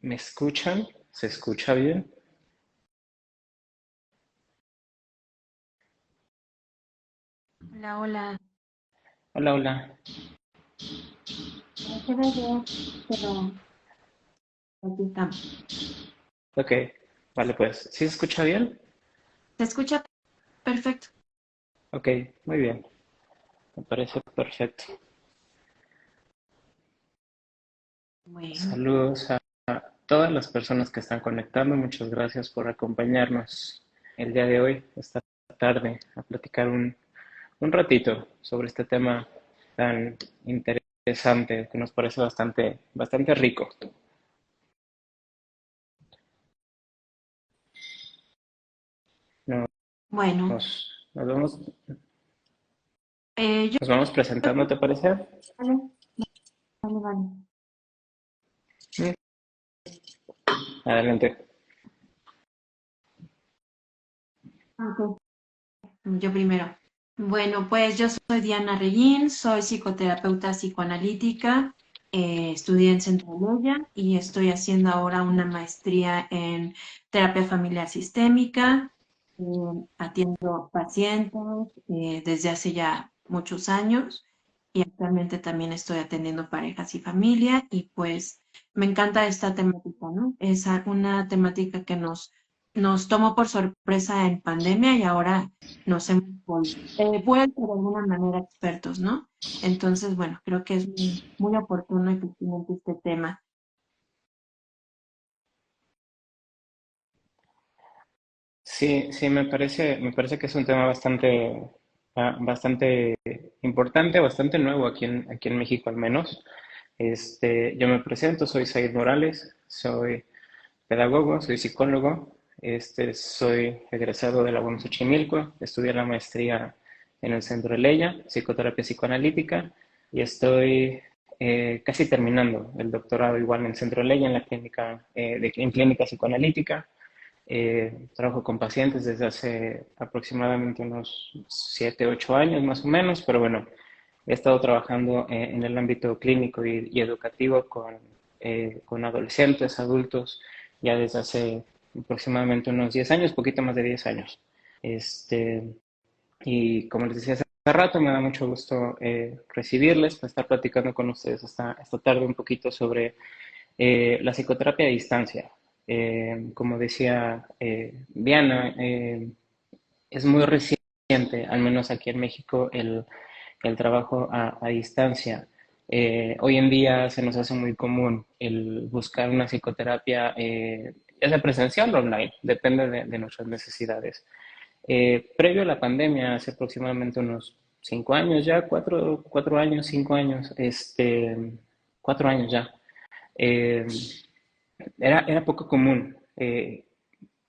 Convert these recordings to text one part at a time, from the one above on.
¿Me escuchan? ¿Se escucha bien? Hola, hola. Hola, hola. Me quedé yo, pero aquí estamos. Ok, vale, pues, ¿sí se escucha bien? ¿Se escucha perfecto? Ok, muy bien, me parece perfecto. Bueno, Saludos a todas las personas que están conectando. Muchas gracias por acompañarnos el día de hoy, esta tarde, a platicar un ratito sobre este tema tan interesante que nos parece bastante rico. bueno. Nos vamos, Yo, nos vamos presentando, ¿te parece? vale, vale, vale. Mm, Adelante. Ok. Yo primero. Bueno, pues yo soy Diana Reguín, soy psicoterapeuta psicoanalítica, estudié en Centro Loya y estoy haciendo ahora una maestría en terapia familiar sistémica. eh, Atiendo pacientes desde hace ya muchos años y actualmente también estoy atendiendo parejas y familia y pues me encanta esta temática, ¿no? Es una temática que nos tomó por sorpresa en pandemia y ahora nos hemos vuelto de alguna manera expertos, ¿no? Entonces, bueno, creo que es muy oportuno y pertinente este tema. Sí, sí, me parece que es un tema bastante importante, bastante nuevo aquí en México al menos. Yo me presento, soy Said Morales, soy pedagogo, soy psicólogo, soy egresado de la UAM Xochimilco, estudié la maestría en el Centro de Leya, psicoterapia psicoanalítica, y estoy casi terminando el doctorado igual en el Centro de Leya, en la en clínica psicoanalítica. Trabajo con pacientes desde hace aproximadamente unos 7 8 años más o menos, pero bueno, he estado trabajando en el ámbito clínico y educativo con adolescentes, adultos, ya desde hace aproximadamente unos 10 años, poquito más de 10 años. Este, y como les decía hace rato, me da mucho gusto recibirles, para estar platicando con ustedes esta tarde un poquito sobre la psicoterapia a distancia. Como decía Diana, es muy reciente, al menos aquí en México, el trabajo a distancia. Hoy en día se nos hace muy común el buscar una psicoterapia, ya sea presencial o online, depende de nuestras necesidades. Previo a la pandemia, hace aproximadamente unos 5 años ya, 4 años, 5 años, 4 años ya, eh, era poco común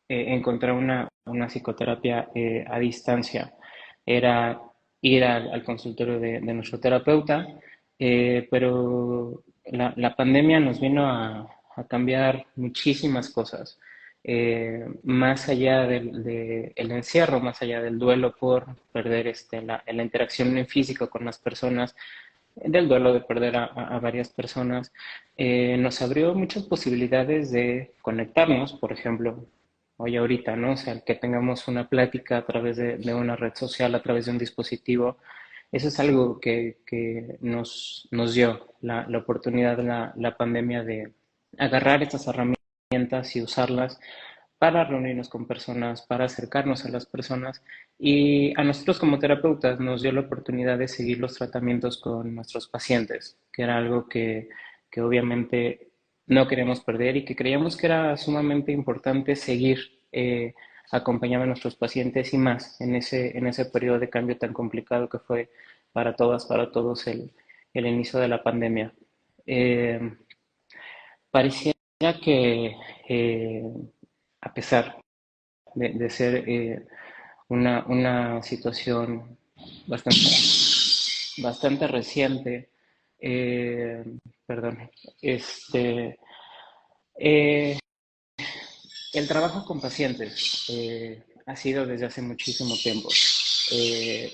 encontrar una psicoterapia a distancia. Era ir al consultorio de nuestro terapeuta, pero la pandemia nos vino a cambiar muchísimas cosas. Más allá el encierro, más allá del duelo por perder la interacción en físico con las personas, del duelo de perder a varias personas, nos abrió muchas posibilidades de conectarnos, por ejemplo, hoy ahorita, ¿no? O sea, que tengamos una plática a través de una red social, a través de un dispositivo, eso es algo que nos dio la oportunidad de la pandemia de agarrar estas herramientas y usarlas para reunirnos con personas, para acercarnos a las personas y a nosotros como terapeutas nos dio la oportunidad de seguir los tratamientos con nuestros pacientes, que era algo que obviamente no queremos perder y que creíamos que era sumamente importante seguir acompañando a nuestros pacientes y más en ese periodo de cambio tan complicado que fue para todas, para todos el inicio de la pandemia. Eh, Pareciera que eh, a pesar de ser una situación bastante, bastante reciente, eh, perdón, este, eh, el trabajo con pacientes ha sido desde hace muchísimo tiempo.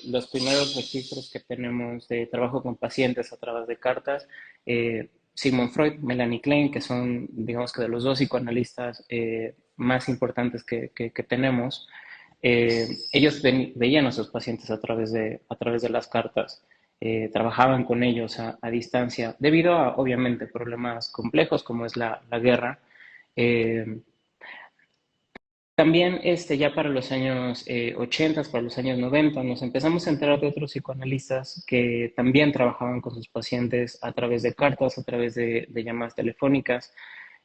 Los primeros registros que tenemos de trabajo con pacientes a través de cartas Sigmund Freud, Melanie Klein, que son, digamos que de los dos psicoanalistas más importantes que tenemos. Ellos veían a sus pacientes a través de las cartas, trabajaban con ellos a distancia, debido a, obviamente, problemas complejos como es la guerra. Eh, También ya para los años 80, para los años 90, nos empezamos a enterar de otros psicoanalistas que también trabajaban con sus pacientes a través de cartas, a través de llamadas telefónicas,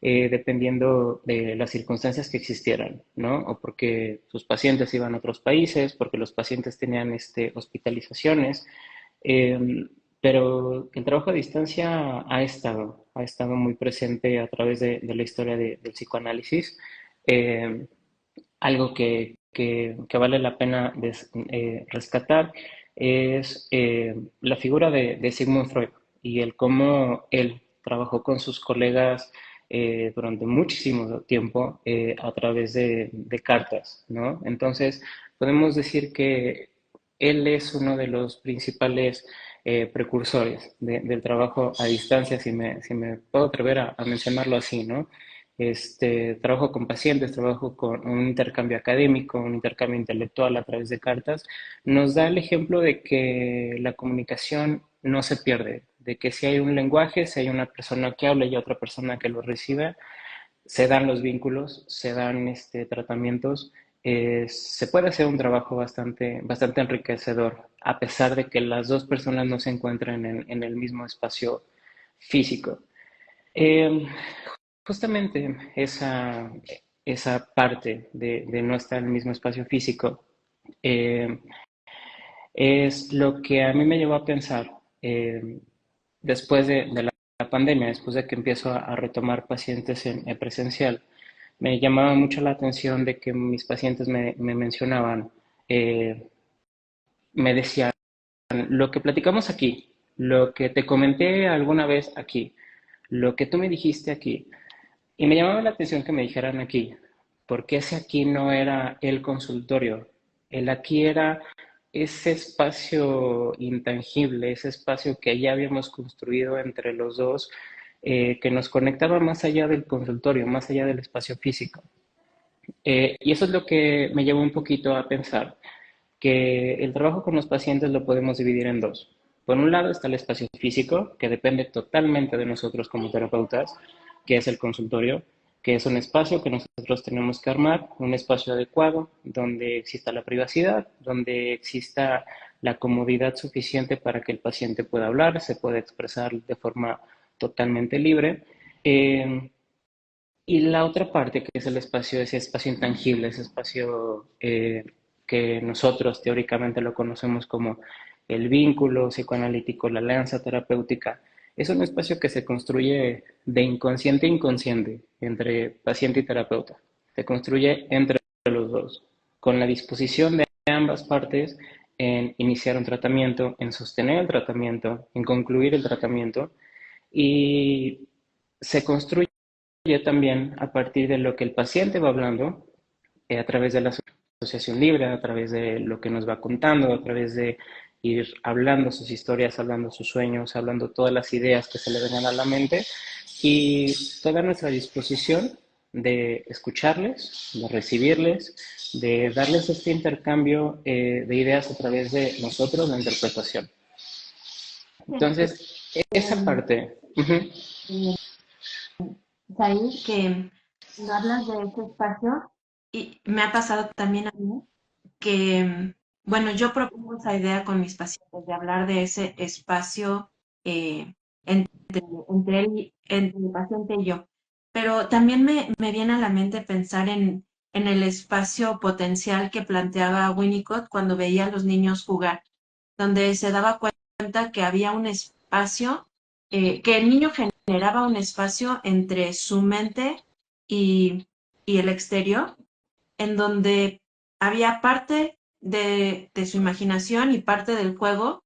dependiendo de las circunstancias que existieran, ¿no? O porque sus pacientes iban a otros países, porque los pacientes tenían hospitalizaciones, pero el trabajo a distancia ha estado muy presente a través de la historia del psicoanálisis. Eh, Algo que vale la pena rescatar es la figura de Sigmund Freud y el cómo él trabajó con sus colegas durante muchísimo tiempo a través de cartas, ¿no? Entonces, podemos decir que él es uno de los principales precursores del trabajo a distancia, si me puedo atrever a mencionarlo así, ¿no? Trabajo con pacientes, trabajo con un intercambio académico, un intercambio intelectual a través de cartas, nos da el ejemplo de que la comunicación no se pierde, de que si hay un lenguaje, si hay una persona que habla y otra persona que lo recibe, se dan los vínculos, se dan tratamientos, se puede hacer un trabajo bastante enriquecedor, a pesar de que las dos personas no se encuentren en el mismo espacio físico. Eh, Justamente esa parte de no estar en el mismo espacio físico eh, es lo que a mí me llevó a pensar después de la pandemia, después de que empiezo a retomar pacientes en presencial. Me llamaba mucho la atención de que mis pacientes me mencionaban, eh, me decían, lo que platicamos aquí, lo que te comenté alguna vez aquí, lo que tú me dijiste aquí. Y me llamaba la atención que me dijeran aquí, porque ese aquí no era el consultorio, el aquí era ese espacio intangible, ese espacio que ya habíamos construido entre los dos, que nos conectaba más allá del consultorio, más allá del espacio físico. Y eso es lo que me llevó un poquito a pensar que el trabajo con los pacientes lo podemos dividir en dos. Por un lado está el espacio físico, que depende totalmente de nosotros como terapeutas, que es el consultorio, que es un espacio que nosotros tenemos que armar, un espacio adecuado, donde exista la privacidad, donde exista la comodidad suficiente para que el paciente pueda hablar, se pueda expresar de forma totalmente libre. Y la otra parte, que es el espacio, ese espacio intangible, ese espacio que nosotros teóricamente lo conocemos como el vínculo psicoanalítico, la alianza terapéutica, es un espacio que se construye de inconsciente a inconsciente entre paciente y terapeuta. Se construye entre los dos, con la disposición de ambas partes en iniciar un tratamiento, en sostener el tratamiento, en concluir el tratamiento y se construye también a partir de lo que el paciente va hablando, a través de la asociación libre, a través de lo que nos va contando, a través de ir hablando sus historias, hablando sus sueños, hablando todas las ideas que se le vengan a la mente y toda nuestra disposición de escucharles, de recibirles, de darles este intercambio de ideas a través de nosotros, la interpretación. Entonces, esa parte. Ahí que cuando hablas de ese espacio, y me ha pasado también a mí, que, bueno, yo propongo esa idea con mis pacientes de hablar de ese espacio eh, entre el paciente y yo. Pero también me viene a la mente pensar en el espacio potencial que planteaba Winnicott cuando veía a los niños jugar, donde se daba cuenta que había un espacio, que el niño generaba un espacio entre su mente y el exterior, en donde había parte de su imaginación y parte del juego,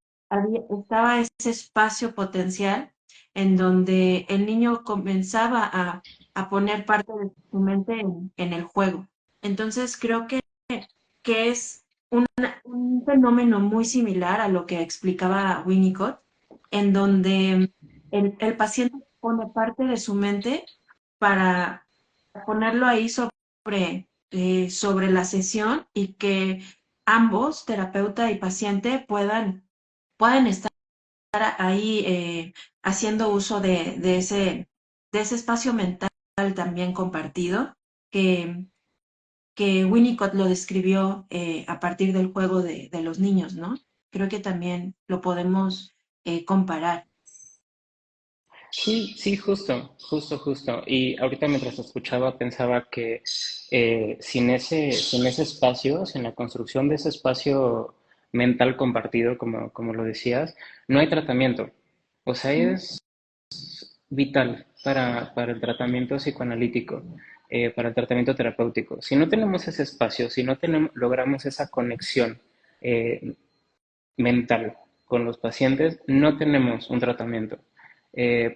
estaba ese espacio potencial en donde el niño comenzaba a poner parte de su mente en el juego. Entonces creo que es un fenómeno muy similar a lo que explicaba Winnicott, en donde el paciente pone parte de su mente para ponerlo ahí sobre la sesión y que ambos, terapeuta y paciente, puedan estar ahí haciendo uso de ese espacio mental también compartido, que, que Winnicott lo describió a partir del juego de los niños, ¿no? Creo que también lo podemos comparar. Sí, sí, justo, justo, justo. Y ahorita mientras te escuchaba pensaba que sin ese espacio, sin la construcción de ese espacio mental compartido, como lo decías, no hay tratamiento. O sea, es vital para el tratamiento psicoanalítico, para el tratamiento terapéutico. Si no tenemos ese espacio, si no logramos esa conexión eh, mental con los pacientes, no tenemos un tratamiento.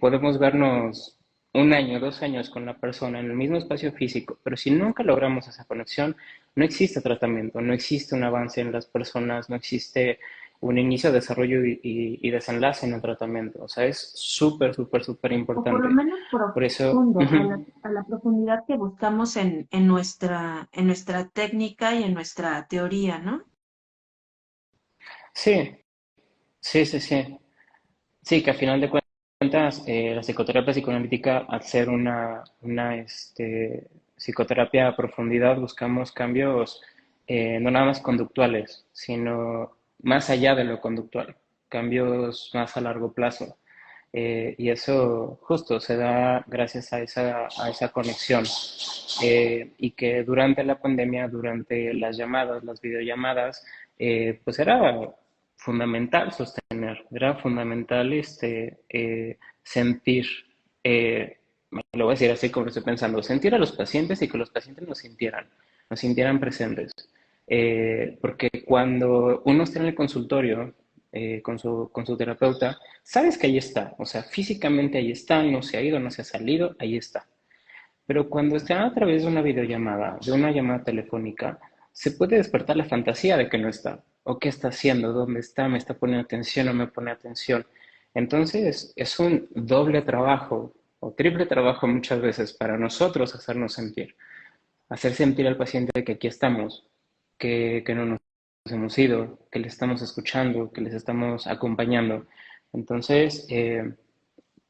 Podemos vernos 1 año, 2 años con la persona en el mismo espacio físico, pero si nunca logramos esa conexión, no existe tratamiento, no existe un avance en las personas, no existe un inicio, desarrollo y desenlace en el tratamiento. O sea, es súper, súper, súper O por lo importante. menos Por eso, profundo, a la profundidad que buscamos en nuestra técnica y en nuestra teoría, ¿no? sí, sí, sí, sí. Sí, que a final de cuentas, la psicoterapia psicoanalítica, al ser una psicoterapia a profundidad, buscamos cambios no nada más conductuales, sino más allá de lo conductual, cambios más a largo plazo. Y eso justo se da gracias a esa conexión. Y que durante la pandemia, durante las llamadas, las videollamadas, pues era fundamental sostener, era fundamental sentir, lo voy a decir así como lo estoy pensando, sentir a los pacientes y que los pacientes nos sintieran presentes. Porque cuando uno está en el consultorio con su terapeuta, sabes que ahí está, o sea, físicamente ahí está, no se ha ido, no se ha salido, ahí está. Pero cuando está a través de una videollamada, de una llamada telefónica, se puede despertar la fantasía de que no está. ¿O qué está haciendo? ¿Dónde está? ¿Me está poniendo atención o me pone atención? Entonces, es un doble trabajo o triple trabajo muchas veces para nosotros hacernos sentir. Hacer sentir al paciente que aquí estamos, que no nos hemos ido, que les estamos escuchando, que les estamos acompañando. Entonces,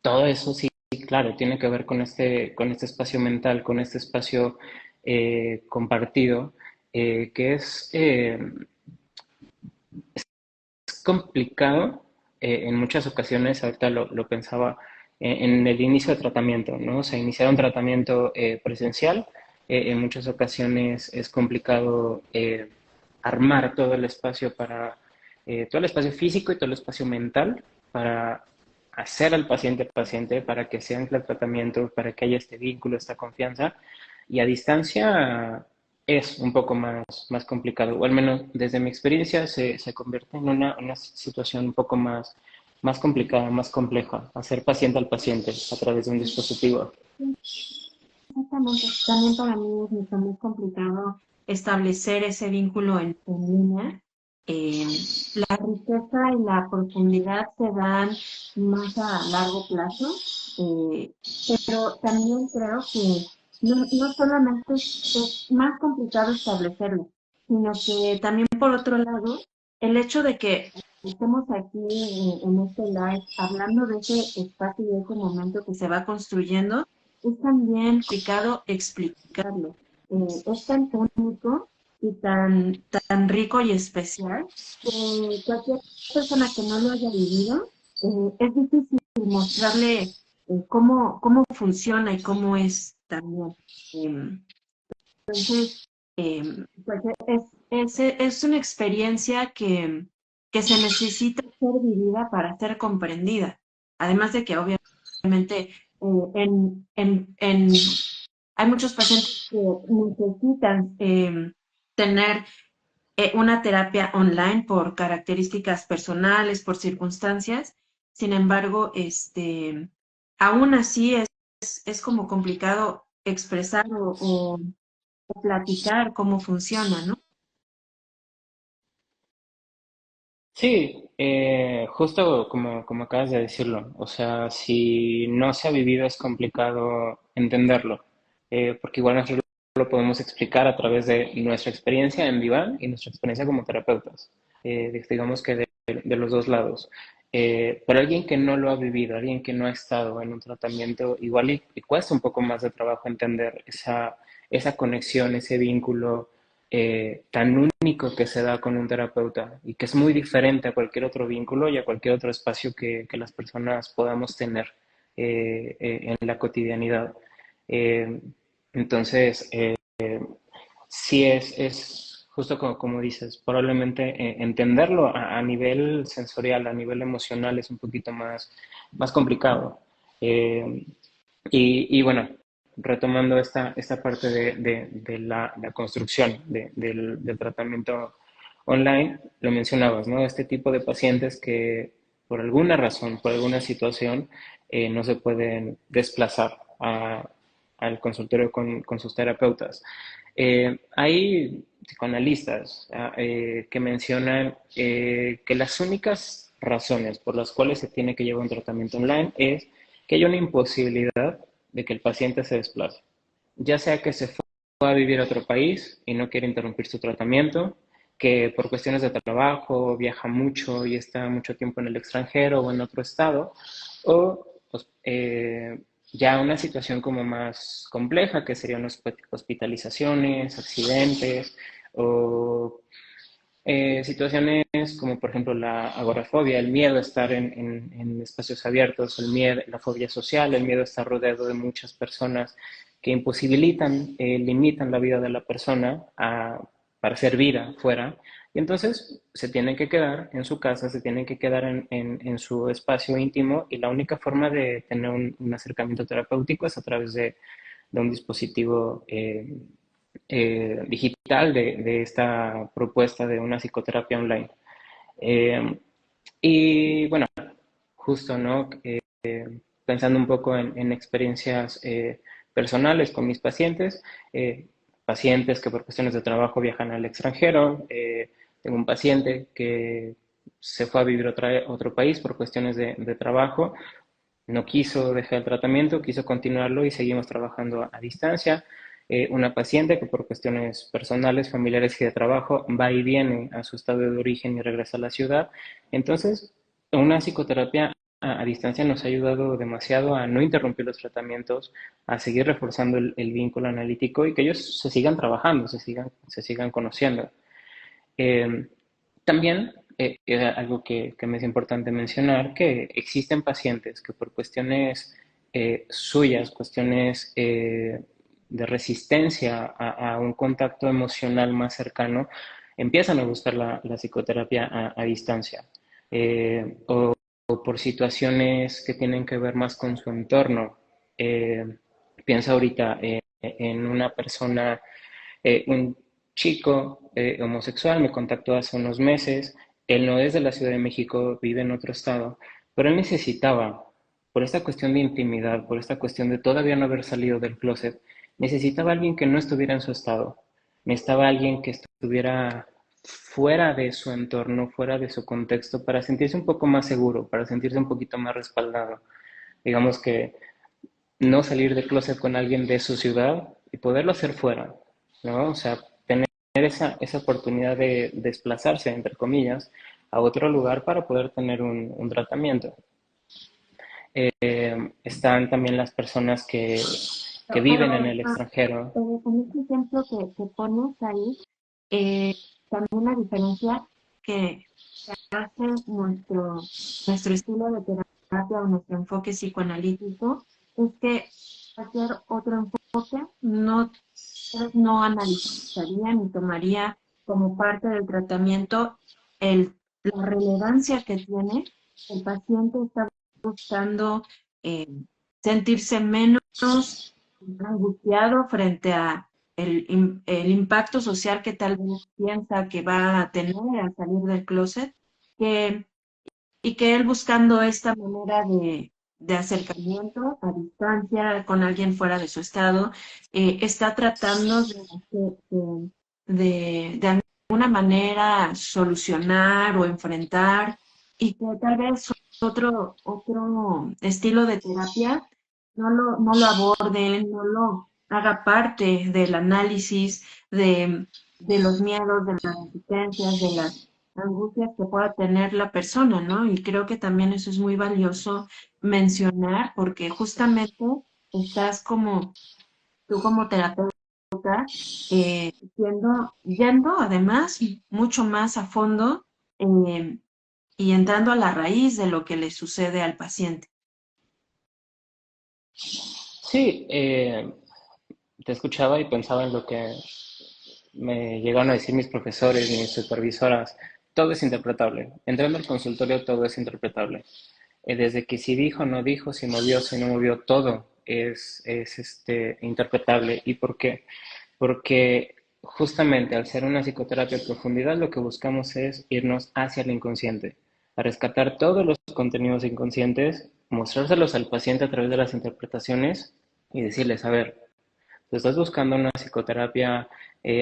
todo eso sí, claro, tiene que ver con este espacio mental, con este espacio compartido, que es complicado en muchas ocasiones, ahorita lo pensaba en el inicio del tratamiento, ¿no? O sea, iniciar un tratamiento presencial, en muchas ocasiones es complicado armar todo el espacio físico y todo el espacio mental para hacer al paciente paciente, para que se ancle el tratamiento, para que haya este vínculo, esta confianza. Y a distancia es un poco más complicado, o al menos desde mi experiencia se convierte en una situación un poco más complicada, más compleja, hacer paciente al paciente a través de un dispositivo. Exactamente. También para mí es mucho más complicado establecer ese vínculo en línea. La riqueza y la profundidad se dan más a largo plazo, eh, pero también creo que no solamente es más complicado establecerlo, sino que también por otro lado, el hecho de que estemos aquí en este live hablando de ese espacio y de ese momento que se va construyendo, es también complicado explicarlo. Es tan único y tan rico y especial que cualquier persona que no lo haya vivido, es difícil mostrarle cómo funciona y cómo es también. Entonces, pues es una experiencia que se necesita ser vivida para ser comprendida. Además de que obviamente hay muchos pacientes que necesitan tener una terapia online por características personales, por circunstancias. Sin embargo, aún así es como complicado expresar o platicar cómo funciona, ¿no? Sí, Justo como acabas de decirlo, o sea, si no se ha vivido es complicado entenderlo, porque igual nosotros lo podemos explicar a través de nuestra experiencia en Vivan y nuestra experiencia como terapeutas, digamos que de los dos lados. Para alguien que no lo ha vivido, alguien que no ha estado en un tratamiento, igual y cuesta un poco más de trabajo entender esa conexión, ese vínculo tan único que se da con un terapeuta y que es muy diferente a cualquier otro vínculo y a cualquier otro espacio que las personas podamos tener en la cotidianidad. Eh, entonces, sí es justo como dices, probablemente entenderlo a nivel sensorial, a nivel emocional es un poquito más complicado. Eh, y bueno, retomando esta parte de la construcción del tratamiento online, lo mencionabas, ¿no? Este tipo de pacientes que por alguna razón, por alguna situación, no se pueden desplazar al consultorio con sus terapeutas. Hay psicoanalistas que mencionan que las únicas razones por las cuales se tiene que llevar un tratamiento online es que hay una imposibilidad de que el paciente se desplace, ya sea que se fue a vivir a otro país y no quiere interrumpir su tratamiento, que por cuestiones de trabajo viaja mucho y está mucho tiempo en el extranjero o en otro estado, o pues, ya una situación como más compleja, que serían hospitalizaciones, accidentes o situaciones como por ejemplo la agorafobia, el miedo a estar en espacios abiertos, el miedo, la fobia social, el miedo a estar rodeado de muchas personas que imposibilitan, limitan la vida de la persona para hacer vida fuera. Y entonces se tienen que quedar en su casa, se tienen que quedar en su espacio íntimo y la única forma de tener un acercamiento terapéutico es a través de un dispositivo digital de esta propuesta de una psicoterapia online. Eh, y bueno, justo, ¿no? Pensando un poco en experiencias personales con mis pacientes, pacientes que por cuestiones de trabajo viajan al extranjero, tengo un paciente que se fue a vivir a otro país por cuestiones de trabajo, no quiso dejar el tratamiento, quiso continuarlo y seguimos trabajando a distancia. Una paciente que por cuestiones personales, familiares y de trabajo va y viene a su estado de origen y regresa a la ciudad. Entonces, una psicoterapia a distancia nos ha ayudado demasiado a no interrumpir los tratamientos, a seguir reforzando el vínculo analítico y que ellos se sigan trabajando, se sigan conociendo. Eh, También, algo que me es importante mencionar, que existen pacientes que por cuestiones suyas, cuestiones de resistencia a un contacto emocional más cercano, empiezan a buscar la psicoterapia a distancia. O por situaciones que tienen que ver más con su entorno. Piensa ahorita en una persona, un chico homosexual me contactó hace unos meses. Él no es de la Ciudad de México, vive en otro estado, pero él necesitaba, por esta cuestión de intimidad, por esta cuestión de todavía no haber salido del closet, necesitaba alguien que no estuviera en su estado. Necesitaba alguien que estuviera fuera de su entorno, fuera de su contexto, para sentirse un poco más seguro, para sentirse un poquito más respaldado. Digamos que no salir de closet con alguien de su ciudad y poderlo hacer fuera, ¿no? O sea, tener esa oportunidad de desplazarse, entre comillas, a otro lugar para poder tener un tratamiento. Están también las personas que viven en Pero el extranjero. en este ejemplo que pones ahí, también la diferencia que hace nuestro estilo de terapia o nuestro enfoque psicoanalítico es que cualquier otro enfoque no analizaría ni tomaría como parte del tratamiento la relevancia que tiene. El paciente está buscando eh, sentirse menos angustiado frente a el impacto social que tal vez piensa que va a tener al salir del closet, que, y que él buscando esta manera de acercamiento a distancia con alguien fuera de su estado, está tratando de alguna manera solucionar o enfrentar y que tal vez otro estilo de terapia no lo aborde, no lo haga parte del análisis de los miedos, de las resistencias, de las angustias que pueda tener la persona, ¿no? Y creo que también eso es muy valioso mencionar porque justamente estás tú como terapeuta, yendo además mucho más a fondo eh, y entrando a la raíz de lo que le sucede al paciente. Sí, te escuchaba y pensaba en lo que me llegaron a decir mis profesores, mis supervisoras. Todo es interpretable. Entrando al consultorio, todo es interpretable. Desde que si dijo, no dijo, si movió, si no movió, todo es interpretable. ¿Y por qué? Porque justamente al ser una psicoterapia de profundidad, lo que buscamos es irnos hacia el inconsciente, a rescatar todos los contenidos inconscientes, mostrárselos al paciente a través de las interpretaciones y decirles, a ver, tú estás buscando una psicoterapia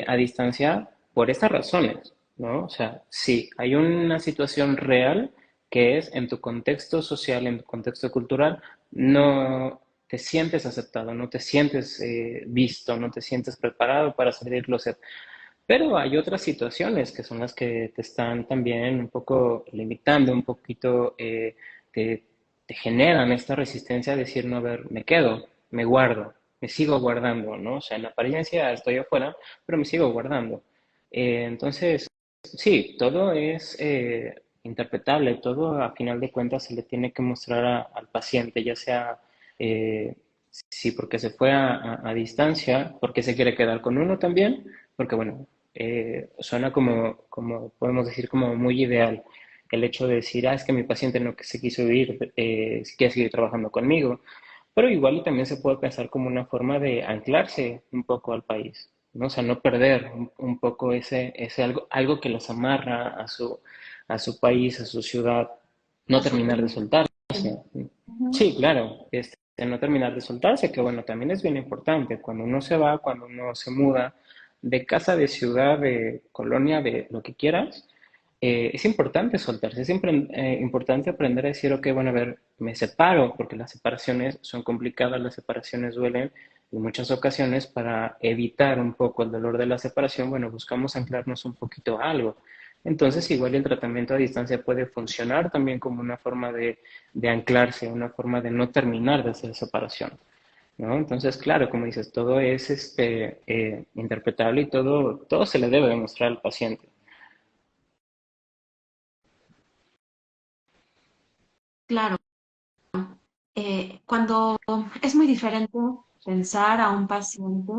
a distancia por estas razones, ¿no? O sea, sí, hay una situación real que es en tu contexto social, en tu contexto cultural, no te sientes aceptado, no te sientes visto, no te sientes preparado para salir del closet. Pero hay otras situaciones que son las que te están también un poco limitando, un poquito te, te generan esta resistencia a decir, no, a ver, me quedo, me guardo, me sigo guardando, ¿no? O sea, en apariencia estoy afuera, pero me sigo guardando. Entonces, sí, todo es interpretable, todo a final de cuentas se le tiene que mostrar al paciente, ya sea eh, si porque se fue a distancia, porque se quiere quedar con uno también, porque bueno, suena como, podemos decir, como muy ideal el hecho de decir, ah, es que mi paciente no se quiso ir, quiere seguir trabajando conmigo, pero igual y también se puede pensar como una forma de anclarse un poco al país, ¿no? O sea, no perder un poco ese algo que los amarra a su país, a su ciudad, no A su terminar de soltarse. Ujú. Sí, claro, no terminar de soltarse, que bueno, también es bien importante. Cuando uno se va, cuando uno se muda de casa, de ciudad, de colonia, de lo que quieras, es importante soltarse, es siempre importante aprender a decir, ok, bueno, a ver, me separo, porque las separaciones son complicadas, las separaciones duelen, en muchas ocasiones para evitar un poco el dolor de la separación, bueno, buscamos anclarnos un poquito a algo. Entonces, igual el tratamiento a distancia puede funcionar también como una forma de anclarse, una forma de no terminar de hacer separación, ¿no? Entonces, claro, como dices, todo es interpretable y todo se le debe demostrar al paciente. Claro, cuando es muy diferente pensar a un paciente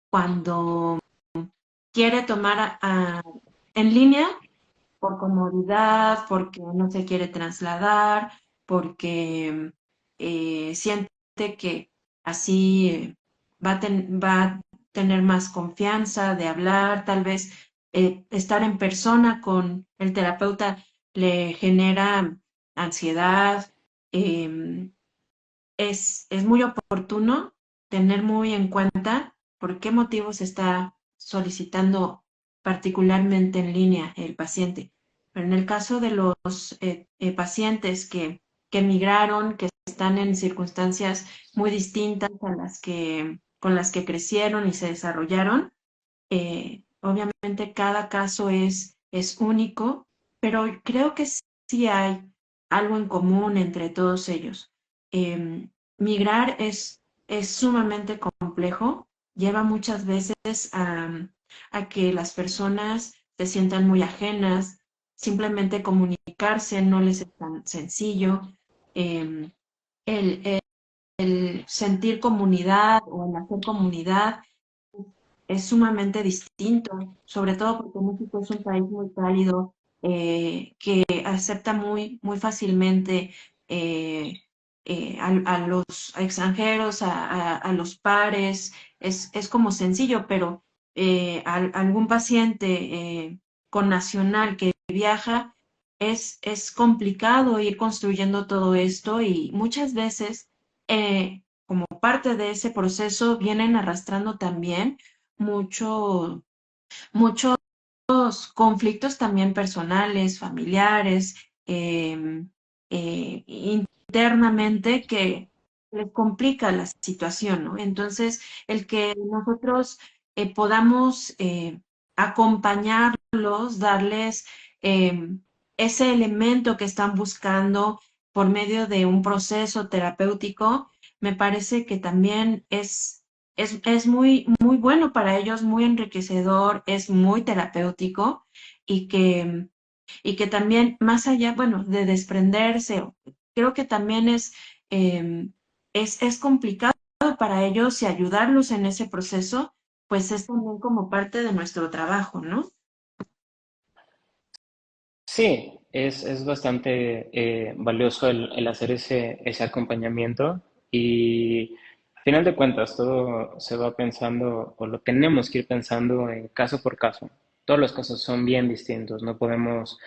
cuando quiere tomar en línea por comodidad, porque no se quiere trasladar, porque siente que así va a tener más confianza de hablar, tal vez estar en persona con el terapeuta le genera ansiedad. em, es muy oportuno tener muy en cuenta por qué motivos está solicitando particularmente en línea el paciente. Pero en el caso de los pacientes que emigraron, que están en circunstancias muy distintas a con las que crecieron y se desarrollaron, obviamente cada caso es único, pero creo que sí hay algo en común entre todos ellos. Migrar es sumamente complejo, lleva muchas veces a que las personas se sientan muy ajenas, simplemente comunicarse no les es tan sencillo. Em, el el sentir comunidad o el hacer comunidad es sumamente distinto, sobre todo porque México es un país muy cálido, que acepta muy fácilmente eh, a los extranjeros, a los pares, es como sencillo, pero algún paciente con nacional que viaja, es complicado ir construyendo todo esto y muchas veces, como parte de ese proceso, vienen arrastrando también mucho, muchos conflictos también personales, familiares. eh, internamente que les complica la situación, ¿no? Entonces, el que nosotros podamos acompañarlos, darles ese elemento que están buscando por medio de un proceso terapéutico, me parece que también es muy, muy bueno para ellos, muy enriquecedor, es muy terapéutico y y que también más allá, bueno, de desprenderse, creo que también es complicado para ellos y ayudarlos en ese proceso, pues es también como parte de nuestro trabajo, ¿no? Sí, es bastante valioso el hacer ese acompañamiento y al final de cuentas todo se va pensando o lo tenemos que ir pensando en caso por caso. Todos los casos son bien distintos, no podemos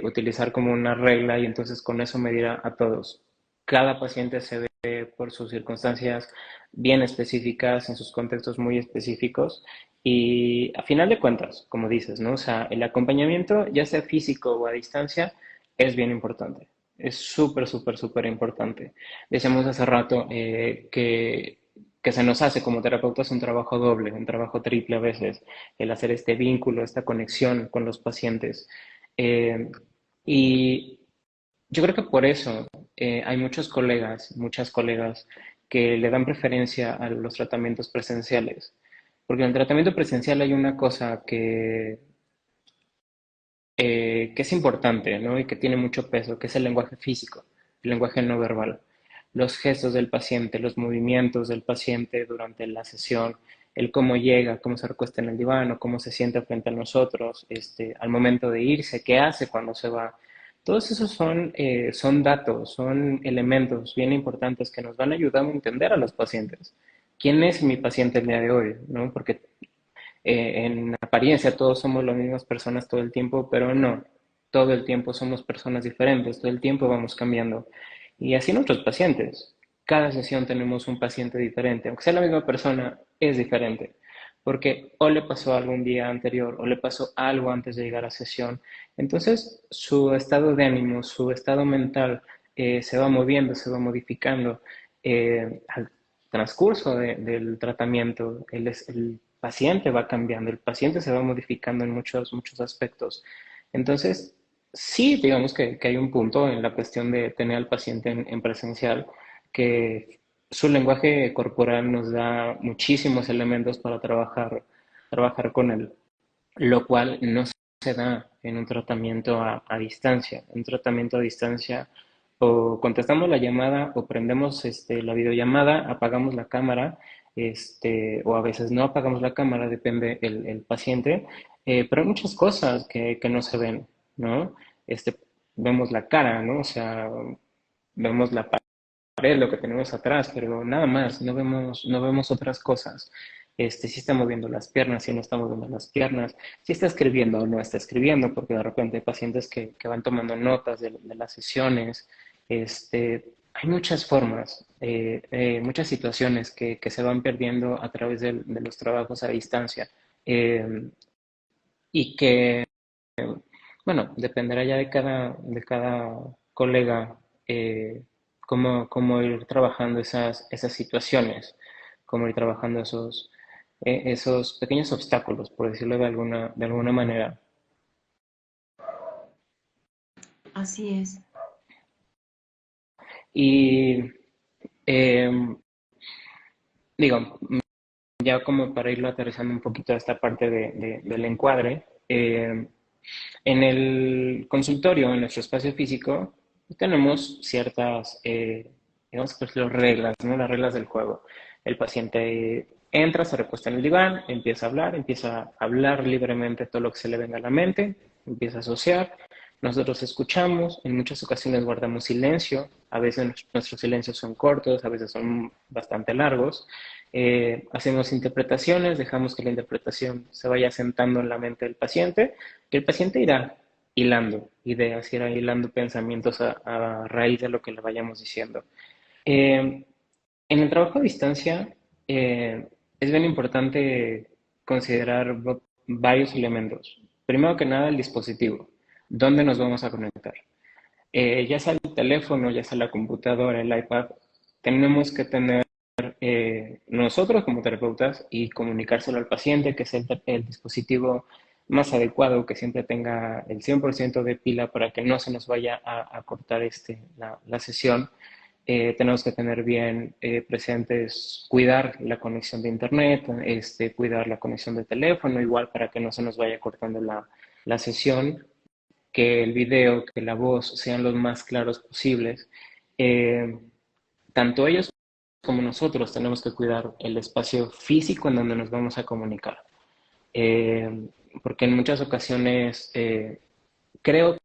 utilizar como una regla y entonces con eso medir a todos. Cada paciente se ve por sus circunstancias bien específicas, en sus contextos muy específicos y a final de cuentas, como dices, ¿no? O sea, el acompañamiento, ya sea físico o a distancia, es bien importante. Es súper, súper, súper importante. Decíamos hace rato que se nos hace como terapeutas un trabajo doble, un trabajo triple a veces, el hacer este vínculo, esta conexión con los pacientes. Eh, y yo creo que por eso hay muchos colegas, muchas colegas que le dan preferencia a los tratamientos presenciales. Porque en el tratamiento presencial hay una cosa que es importante, ¿no? Y que tiene mucho peso, que es el lenguaje físico, el lenguaje no verbal. Los gestos del paciente, los movimientos del paciente durante la sesión, el cómo llega, cómo se recuesta en el diván o cómo se siente frente a nosotros, al momento de irse, qué hace cuando se va. Todos esos son datos, son elementos bien importantes que nos van a ayudar a entender a los pacientes. ¿Quién es mi paciente el día de hoy? ¿No? Porque en apariencia todos somos las mismas personas todo el tiempo, pero no, todo el tiempo somos personas diferentes, todo el tiempo vamos cambiando. Y así nuestros pacientes. Cada sesión tenemos un paciente diferente, aunque sea la misma persona, es diferente, porque o le pasó algo un día anterior o le pasó algo antes de llegar a sesión. Entonces, su estado de ánimo, su estado mental se va moviendo, se va modificando al transcurso del tratamiento. El paciente va cambiando, el paciente se va modificando en muchos, muchos aspectos. Entonces, sí, digamos que hay un punto en la cuestión de tener al paciente en presencial, que su lenguaje corporal nos da muchísimos elementos para trabajar con él, lo cual no se da en un tratamiento a distancia. En un tratamiento a distancia o contestamos la llamada o prendemos la videollamada, apagamos la cámara, o a veces no apagamos la cámara, depende el paciente, pero hay muchas cosas que no se ven, ¿no? Este, vemos la cara, ¿no? O sea, vemos la pared, lo que tenemos atrás, pero nada más, no vemos otras cosas. Si está moviendo las piernas, si no está moviendo las piernas, si está escribiendo o no está escribiendo, porque de repente hay pacientes que van tomando notas de las sesiones. Hay muchas formas, muchas situaciones que se van perdiendo a través de los trabajos a distancia eh, y que bueno, dependerá ya de cada colega cómo ir trabajando esas situaciones, cómo ir trabajando esos pequeños obstáculos, por decirlo de alguna manera. Así es. Y eh, digo, ya como para irlo aterrizando un poquito a esta parte del encuadre, en el consultorio, en nuestro espacio físico, tenemos ciertas, digamos que las reglas, ¿no? Las reglas del juego. El paciente entra, se recuesta en el diván, empieza a hablar libremente todo lo que se le venga a la mente, empieza a asociar. Nosotros escuchamos, en muchas ocasiones guardamos silencio, a veces nuestros silencios son cortos, a veces son bastante largos. Hacemos interpretaciones, dejamos que la interpretación se vaya sentando en la mente del paciente, que el paciente irá hilando ideas, irá hilando pensamientos a raíz de lo que le vayamos diciendo. En el trabajo a distancia es bien importante considerar varios elementos. Primero que nada, el dispositivo. ¿Dónde nos vamos a conectar? Ya sea el teléfono, ya sea la computadora, el iPad, tenemos que tener nosotros como terapeutas y comunicárselo al paciente, que es el dispositivo más adecuado, que siempre tenga el 100% de pila para que no se nos vaya a cortar la sesión. Tenemos que tener bien presentes, cuidar la conexión de internet, cuidar la conexión de teléfono, igual para que no se nos vaya cortando la sesión, que el video, que la voz sean los más claros posibles. Eh, Tanto ellos como nosotros tenemos que cuidar el espacio físico en donde nos vamos a comunicar. Porque en muchas ocasiones creo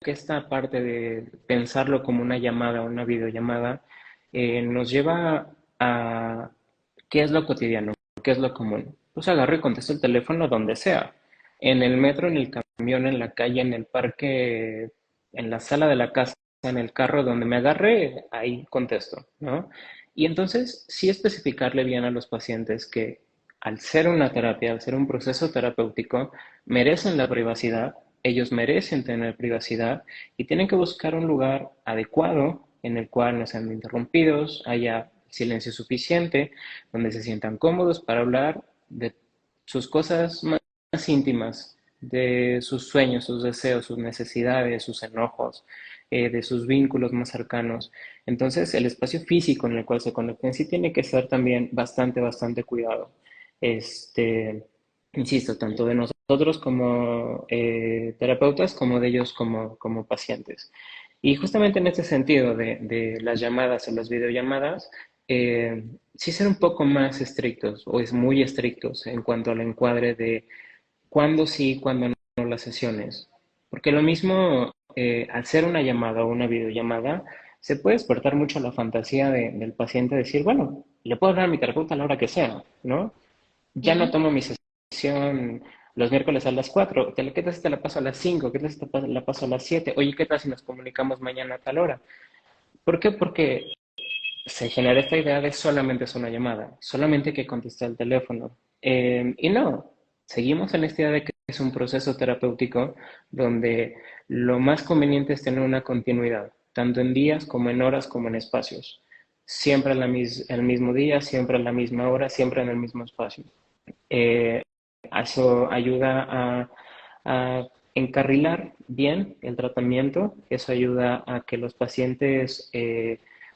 que esta parte de pensarlo como una llamada o una videollamada nos lleva a qué es lo cotidiano, qué es lo común. Pues agarro y contesto el teléfono donde sea, en el metro, en el camión, en la calle, en el parque, en la sala de la casa, en el carro, donde me agarre, ahí contesto, ¿no? Y entonces sí especificarle bien a los pacientes que al ser una terapia, al ser un proceso terapéutico, merecen la privacidad, ellos merecen tener privacidad y tienen que buscar un lugar adecuado en el cual no sean interrumpidos, haya silencio suficiente, donde se sientan cómodos para hablar de sus cosas más íntimas, de sus sueños, sus deseos, sus necesidades, sus enojos, de sus vínculos más cercanos. Entonces, el espacio físico en el cual se conecten sí tiene que ser también bastante cuidado. Este, Insisto, tanto de nosotros como terapeutas, como de ellos como pacientes. Y justamente en este sentido de las llamadas o las videollamadas, sí ser un poco más estrictos, o es muy estrictos en cuanto al encuadre de cuándo sí, cuándo no las sesiones. Porque lo mismo, al ser una llamada o una videollamada, se puede despertar mucho la fantasía del paciente decir, bueno, le puedo hablar a mi terapeuta a la hora que sea, ¿no? Ya no Sí. tomo mi sesión los miércoles a las 4. ¿Qué tal si te la paso a las 5? ¿Qué tal si la paso a las 7? Oye, ¿qué tal si nos comunicamos mañana a tal hora? ¿Por qué? Porque se genera esta idea de solamente es una llamada, solamente hay que contestar el teléfono. Y no, seguimos en esta idea de que es un proceso terapéutico donde lo más conveniente es tener una continuidad, tanto en días como en horas como en espacios. Siempre el mismo día, siempre a la misma hora, siempre en el mismo espacio. Eh, Eso ayuda a encarrilar bien el tratamiento, eso ayuda a que los pacientes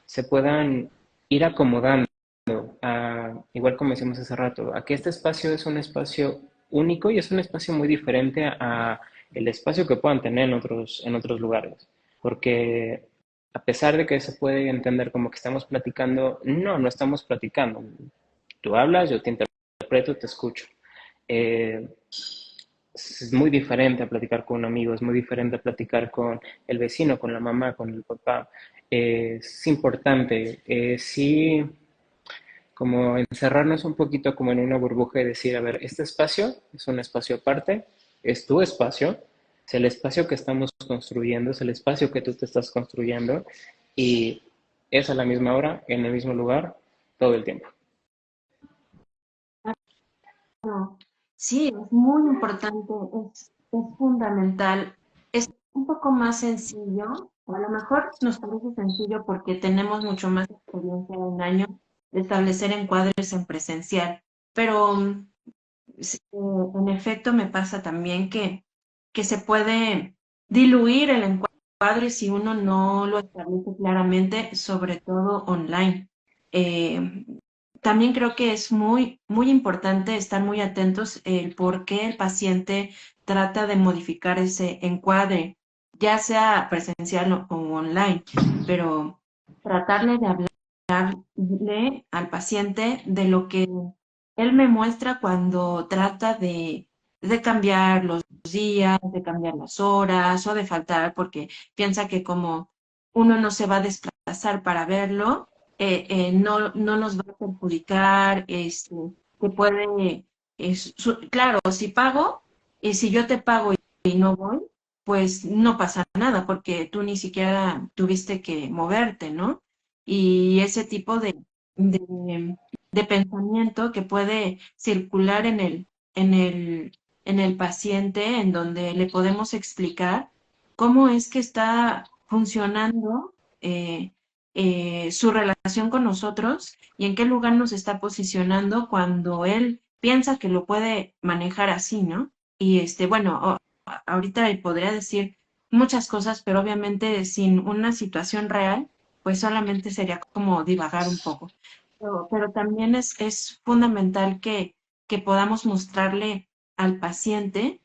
se puedan ir acomodando, igual como decimos hace rato, a que este espacio es un espacio único y es un espacio muy diferente a el espacio que puedan tener en otros lugares. Porque a pesar de que se puede entender como que estamos platicando, no estamos platicando. Tú hablas, yo te interpreto, te escucho. Eh, es muy diferente a platicar con un amigo, es muy diferente a platicar con el vecino, con la mamá, con el papá. Es importante, sí, como encerrarnos un poquito como en una burbuja y decir, a ver, este espacio es un espacio aparte, es tu espacio, es el espacio que estamos construyendo, es el espacio que tú te estás construyendo y es a la misma hora, en el mismo lugar, todo el tiempo. No. Sí, es muy importante, es fundamental. Es un poco más sencillo, o a lo mejor nos parece sencillo porque tenemos mucho más experiencia de un año de establecer encuadres en presencial, pero sí, en efecto me pasa también que se puede diluir el encuadre si uno no lo establece claramente, sobre todo online. Eh, También creo que es muy importante estar muy atentos el por qué el paciente trata de modificar ese encuadre, ya sea presencial o online, pero tratarle de hablarle al paciente de lo que él me muestra cuando trata de cambiar los días, de cambiar las horas o de faltar porque piensa que como uno no se va a desplazar para verlo, no nos va a perjudicar, que puede, claro, si pago, y si yo te pago y no voy, pues no pasa nada, porque tú ni siquiera tuviste que moverte, ¿no? Y ese tipo de, de pensamiento que puede circular en el paciente, en donde le podemos explicar cómo es que está funcionando su relación con nosotros y en qué lugar nos está posicionando cuando él piensa que lo puede manejar así, ¿no? Y bueno, ahorita podría decir muchas cosas, pero obviamente sin una situación real, pues solamente sería como divagar un poco. Pero también es fundamental que podamos mostrarle al paciente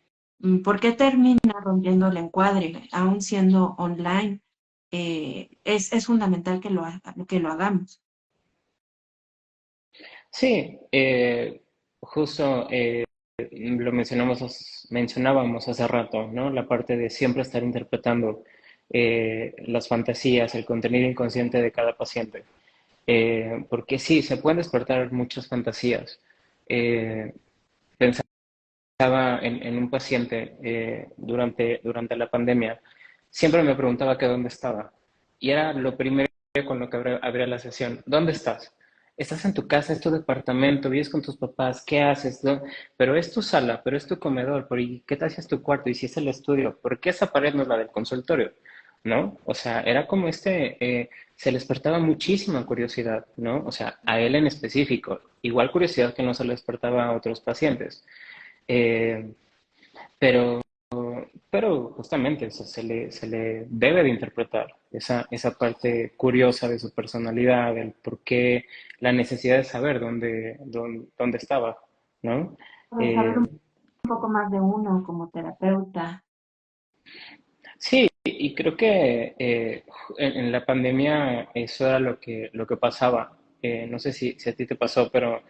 por qué termina rompiendo el encuadre, aún siendo online. Es fundamental que lo hagamos. Sí, justo lo mencionábamos hace rato, ¿no? La parte de siempre estar interpretando las fantasías, el contenido inconsciente de cada paciente. Porque sí, se pueden despertar muchas fantasías. Eh, Pensaba en un paciente durante la pandemia, siempre me preguntaba que dónde estaba. Y era lo primero con lo que abría la sesión. ¿Dónde estás? Estás en tu casa, es tu departamento, vives con tus papás, ¿qué haces? ¿No? Pero es tu sala, pero es tu comedor, ¿y qué tal si es tu cuarto? ¿Y si es el estudio? ¿Por qué esa pared no es la del consultorio? ¿No? O sea, era como se le despertaba muchísima curiosidad, ¿no? O sea, a él en específico, igual curiosidad que no se le despertaba a otros pacientes. Eh, pero, pero justamente eso se le debe de interpretar, esa parte curiosa de su personalidad, el por qué, la necesidad de saber dónde estaba, ¿no? De saber Eh, un poco más de uno como terapeuta. sí, y creo que en la pandemia eso era lo que pasaba. No sé si a ti te pasó, pero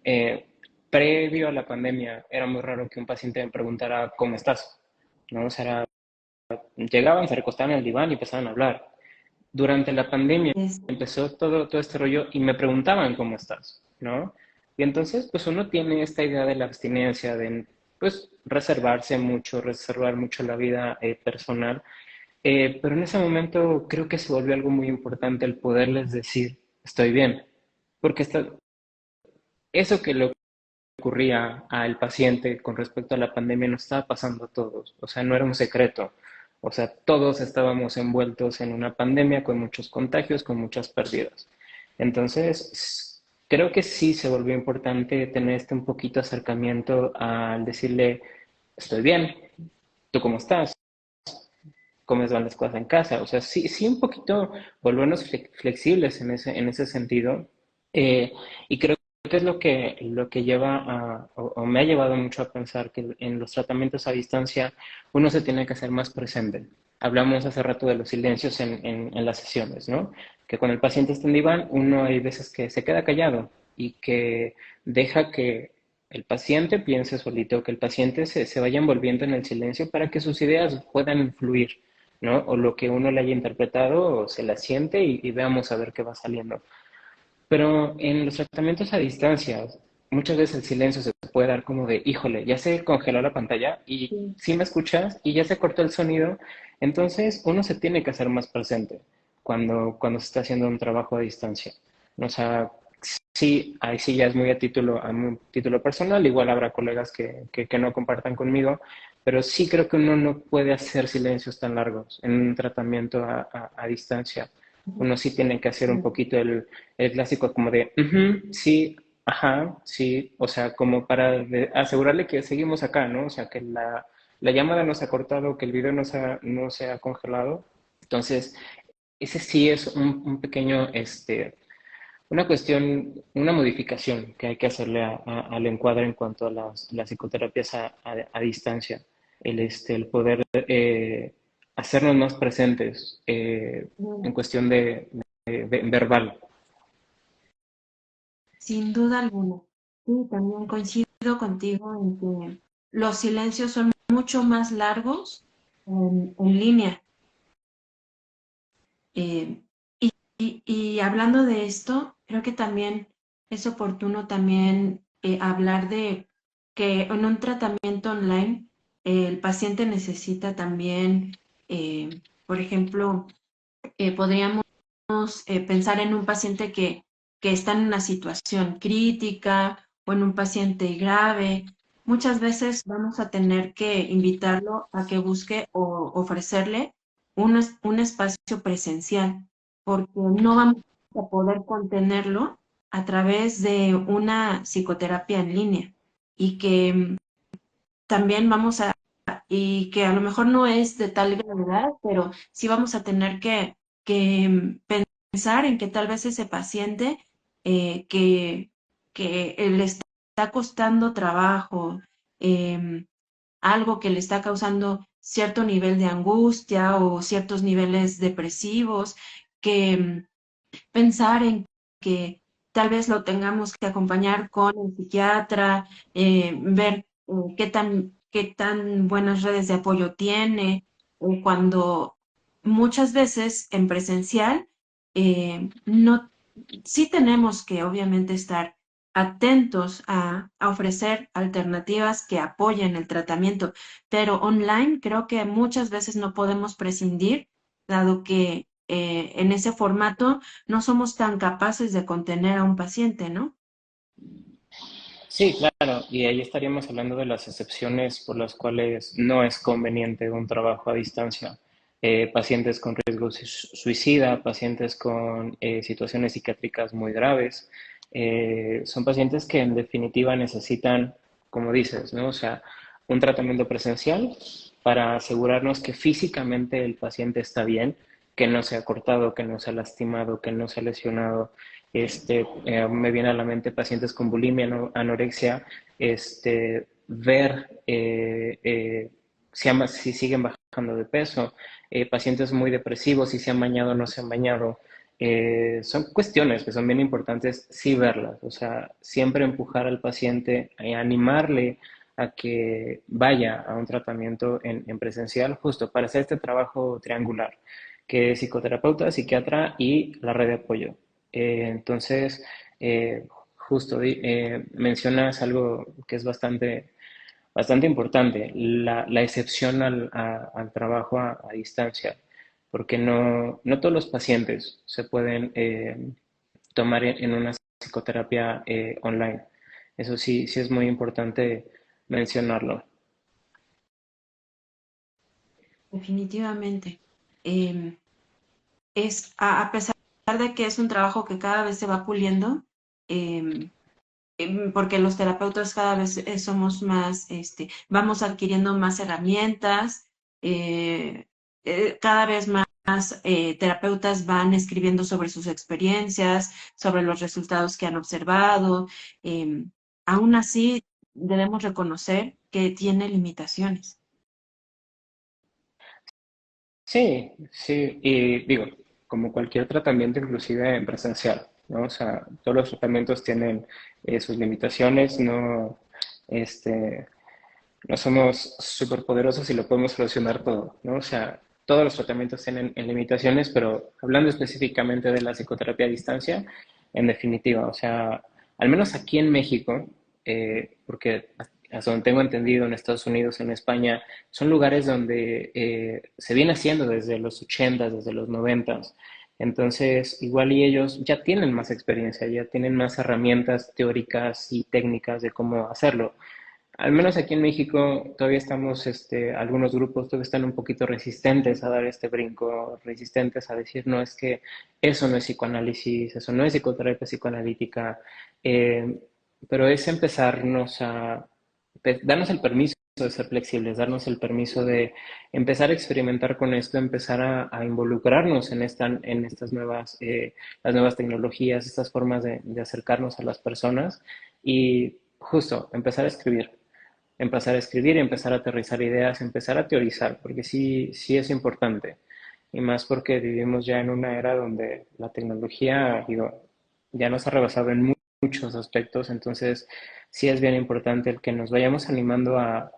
eh, previo a la pandemia era muy raro que un paciente me preguntara cómo estás, ¿no? O sea, llegaban, se recostaban en el diván y empezaban a hablar. Durante la pandemia Es, empezó todo este rollo y me preguntaban cómo estás, ¿no? Y entonces, pues uno tiene esta idea de la abstinencia, de pues reservar mucho la vida personal, pero en ese momento creo que se volvió algo muy importante el poderles decir, estoy bien, porque eso que le ocurría al paciente con respecto a la pandemia nos estaba pasando a todos, o sea, no era un secreto, o sea, todos estábamos envueltos en una pandemia con muchos contagios, con muchas pérdidas. Entonces, creo que sí se volvió importante tener un poquito de acercamiento al decirle, estoy bien, ¿tú cómo estás? ¿Cómo van las cosas en casa? O sea, sí un poquito volvernos flexibles en ese sentido. Y creo que es lo que lleva o me ha llevado mucho a pensar que en los tratamientos a distancia uno se tiene que hacer más presente. Hablamos hace rato de los silencios en las sesiones, ¿no? Que cuando el paciente está en diván, uno hay veces que se queda callado y que deja que el paciente piense solito, que el paciente se vaya envolviendo en el silencio para que sus ideas puedan fluir, ¿no? O lo que uno le haya interpretado, se la siente y veamos a ver qué va saliendo. Pero en los tratamientos a distancia, muchas veces el silencio se puede dar como de, híjole, ya se congeló la pantalla y sí, sí me escuchas y ya se cortó el sonido. Entonces uno se tiene que hacer más presente cuando se está haciendo un trabajo a distancia. O sea, sí, ahí sí ya es muy a muy título personal, igual habrá colegas que no compartan conmigo, pero sí creo que uno no puede hacer silencios tan largos en un tratamiento a distancia. Uno sí tiene que hacer un poquito el clásico como de, "Ujú, sí, ajá, sí", o sea, como para asegurarle que seguimos acá, ¿no? O sea, que la llamada no se ha cortado, que el video no se ha congelado. Entonces, ese sí es un pequeño, una cuestión, una modificación que hay que hacerle al encuadre en cuanto a las psicoterapias a distancia. El poder hacernos más presentes en cuestión de verbal. sin duda alguna. Sí, también coincido contigo en que los silencios son mucho más largos en línea. Eh, y hablando de esto, creo que también es oportuno también hablar de que en un tratamiento online el paciente necesita también, por ejemplo, podríamos pensar en un paciente que está en una situación crítica o en un paciente grave. Muchas veces vamos a tener que invitarlo a que busque o ofrecerle un espacio presencial, porque no vamos a poder contenerlo a través de una psicoterapia en línea y que también vamos a, y que a lo mejor no es de tal gravedad, pero sí vamos a tener que pensar en que tal vez ese paciente que le está costando trabajo, eh, algo que le está causando cierto nivel de angustia o ciertos niveles depresivos, que pensar en que tal vez lo tengamos que acompañar con el psiquiatra, ver qué tan buenas redes de apoyo tiene, cuando muchas veces en presencial no, sí tenemos que obviamente estar atentos a ofrecer alternativas que apoyen el tratamiento, pero online creo que muchas veces no podemos prescindir, dado que en ese formato no somos tan capaces de contener a un paciente, ¿no? Sí, claro, y ahí estaríamos hablando de las excepciones por las cuales no es conveniente un trabajo a distancia. Pacientes con riesgo suicida, pacientes con situaciones psiquiátricas muy graves, son pacientes que en definitiva necesitan, como dices, ¿no? O sea, un tratamiento presencial para asegurarnos que físicamente el paciente está bien, que no se ha cortado, que no se ha lastimado, que no se ha lesionado. Me viene a la mente pacientes con bulimia, anorexia, ver si siguen bajando de peso, pacientes muy depresivos, si se han bañado o no se han bañado. Son cuestiones que son bien importantes, sí verlas, o sea, siempre empujar al paciente, animarle a que vaya a un tratamiento en presencial justo para hacer este trabajo triangular, que es psicoterapeuta, psiquiatra y la red de apoyo. Entonces, justo mencionas algo que es bastante importante, la excepción al trabajo a distancia, porque no todos los pacientes se pueden tomar en una psicoterapia online. Eso sí, sí es muy importante mencionarlo. Definitivamente. Eh, a pesar de que es un trabajo que cada vez se va puliendo, eh, porque los terapeutas cada vez somos más, vamos adquiriendo más herramientas, eh, cada vez más terapeutas van escribiendo sobre sus experiencias, sobre los resultados que han observado. eh, Aún así, debemos reconocer que tiene limitaciones. Sí, sí, y digo, como cualquier tratamiento, inclusive en presencial, ¿no? O sea, todos los tratamientos tienen sus limitaciones, este, no somos superpoderosos y lo podemos solucionar todo, ¿no? O sea, todos los tratamientos tienen limitaciones, pero hablando específicamente de la psicoterapia a distancia, en definitiva, o sea, al menos aquí en México, porque hasta donde tengo entendido en Estados Unidos, en España, son lugares donde se viene haciendo desde los 80, desde los 90. Entonces, igual y ellos ya tienen más experiencia, ya tienen más herramientas teóricas y técnicas de cómo hacerlo. Al menos aquí en México todavía estamos, algunos grupos todavía están un poquito resistentes a dar este brinco, resistentes a decir, no, es que eso no es psicoanálisis, eso no es psicoterapia psicoanalítica, eh, pero es empezarnos darnos el permiso de ser flexibles, darnos el permiso de empezar a experimentar con esto, empezar a involucrarnos en estas las nuevas tecnologías, estas formas de acercarnos a las personas y justo empezar a escribir, empezar a aterrizar ideas, empezar a teorizar, porque sí, sí es importante. Y más porque vivimos ya en una era donde la tecnología, digo, ya nos ha rebasado en muchos aspectos, entonces sí es bien importante el que nos vayamos animando a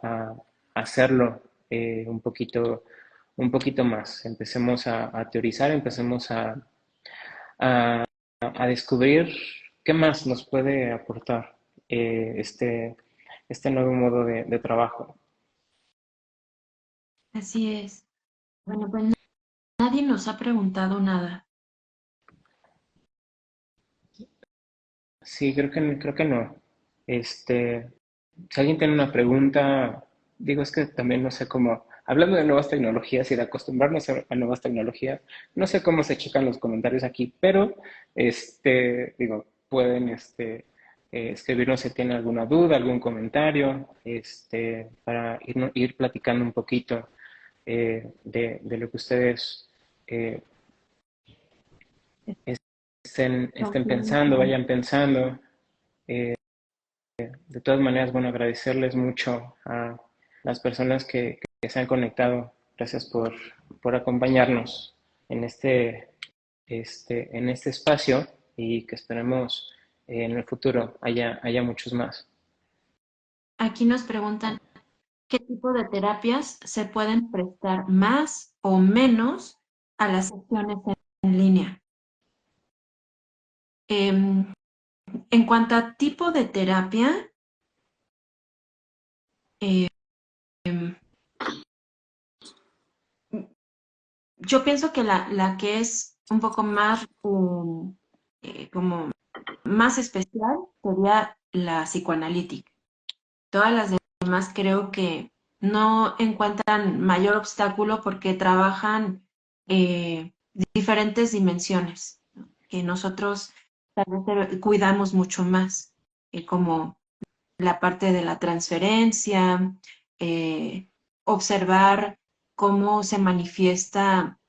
hacerlo un poquito más. Empecemos a teorizar, empecemos a, a descubrir qué más nos puede aportar este nuevo modo de trabajo. Así es. Bueno, pues nadie nos ha preguntado nada. Sí, creo que no. Si alguien tiene una pregunta, digo, es que también no sé cómo. hablando de nuevas tecnologías y de acostumbrarnos a nuevas tecnologías, no sé cómo se checan los comentarios aquí, pero digo, pueden escribirnos si tienen alguna duda, algún comentario, para ir platicando un poquito de lo que ustedes eh, estén pensando, vayan pensando. De todas maneras, bueno, agradecerles mucho a las personas que se han conectado. Gracias por acompañarnos en en este espacio y que esperemos en el futuro haya muchos más. Aquí nos preguntan qué tipo de terapias se pueden prestar más o menos a las sesiones en línea. Em, en cuanto a tipo de terapia, em, yo pienso que la que es un poco más como más especial sería la psicoanalítica. Todas las demás creo que no encuentran mayor obstáculo porque trabajan diferentes dimensiones, ¿no? Que nosotros tal vez cuidamos mucho más, como la parte de la transferencia, eh, observar cómo se manifiesta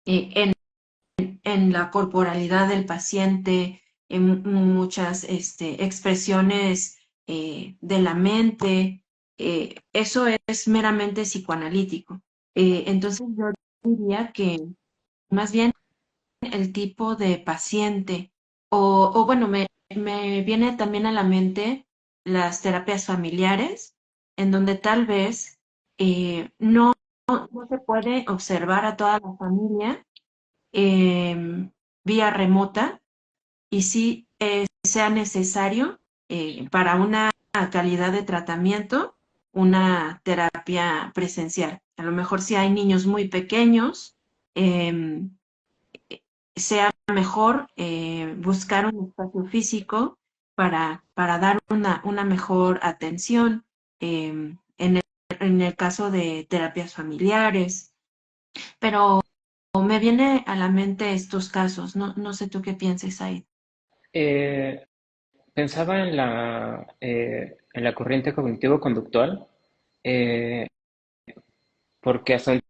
en la corporalidad del paciente, en muchas expresiones de la mente. Eso es meramente psicoanalítico. Entonces yo diría que más bien el tipo de paciente, o bueno, me viene también a la mente las terapias familiares, en donde tal vez no se puede observar a toda la familia vía remota y si sea necesario para una calidad de tratamiento, una terapia presencial. A lo mejor si hay niños muy pequeños, eh, sea mejor buscar un espacio físico para dar una mejor atención en el caso de terapias familiares. Pero me viene a la mente estos casos, no sé tú qué pienses ahí. Eh, Pensaba en la corriente cognitivo-conductual, eh, porque hasta donde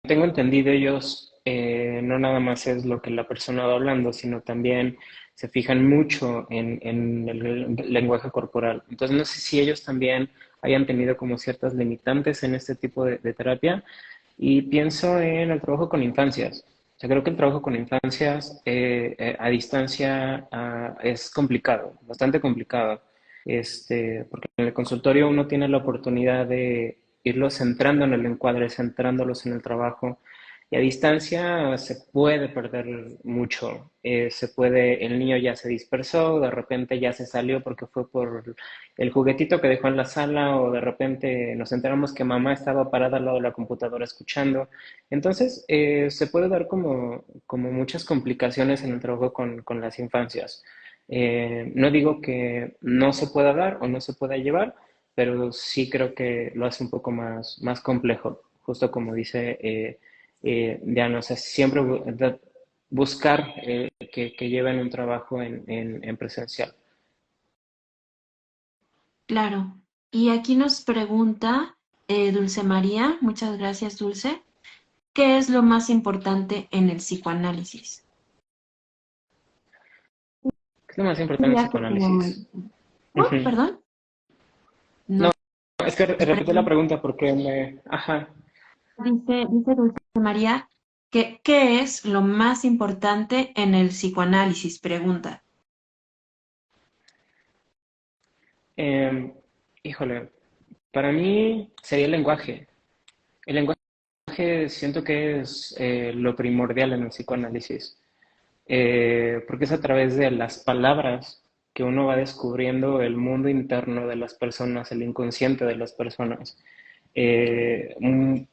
tengo entendido ellos no nada más es lo que la persona va hablando, sino también se fijan mucho en el lenguaje corporal. Entonces no sé si ellos también hayan tenido como ciertas limitantes en este tipo de terapia y pienso en el trabajo con infancias. O sea, creo que el trabajo con infancias a distancia es complicado, bastante complicado, porque en el consultorio uno tiene la oportunidad de irlos centrando en el encuadre, centrándolos en el trabajo, y a distancia se puede perder mucho. El niño ya se dispersó, de repente ya se salió porque fue por el juguetito que dejó en la sala o de repente nos enteramos que mamá estaba parada al lado de la computadora escuchando. Entonces, se puede dar como muchas complicaciones en el trabajo con las infancias. No digo que no se pueda dar o no se pueda llevar, pero sí creo que lo hace un poco más complejo, justo como dice Diana, o sea, siempre buscar que lleven un trabajo en presencial. Claro. Y aquí nos pregunta Dulce María, muchas gracias Dulce, ¿qué es lo más importante en el psicoanálisis? ¿Qué es lo más importante en el Diría que como... psicoanálisis? Ujú. Perdón, no No, es que se repite la pregunta. pregunta porque me... Ajá. Dice Dulce María que ¿qué es lo más importante en el psicoanálisis? Pregunta. Em, Híjole, para mí sería el lenguaje. El lenguaje siento que es lo primordial en el psicoanálisis, porque es a través de las palabras que uno va descubriendo el mundo interno de las personas, el inconsciente de las personas.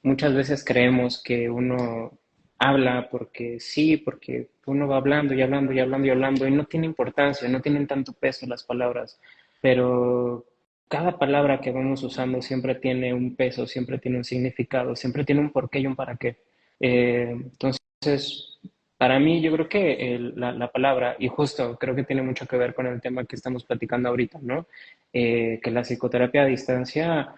Muchas veces creemos que uno habla porque sí, porque uno va hablando y hablando y hablando y hablando y no tiene importancia, no tienen tanto peso las palabras, pero cada palabra que vamos usando siempre tiene un peso, siempre tiene un significado, siempre tiene un porqué y un para qué. Entonces, para mí yo creo que la palabra, y justo creo que tiene mucho que ver con el tema que estamos platicando ahorita, ¿no? Que la psicoterapia a distancia,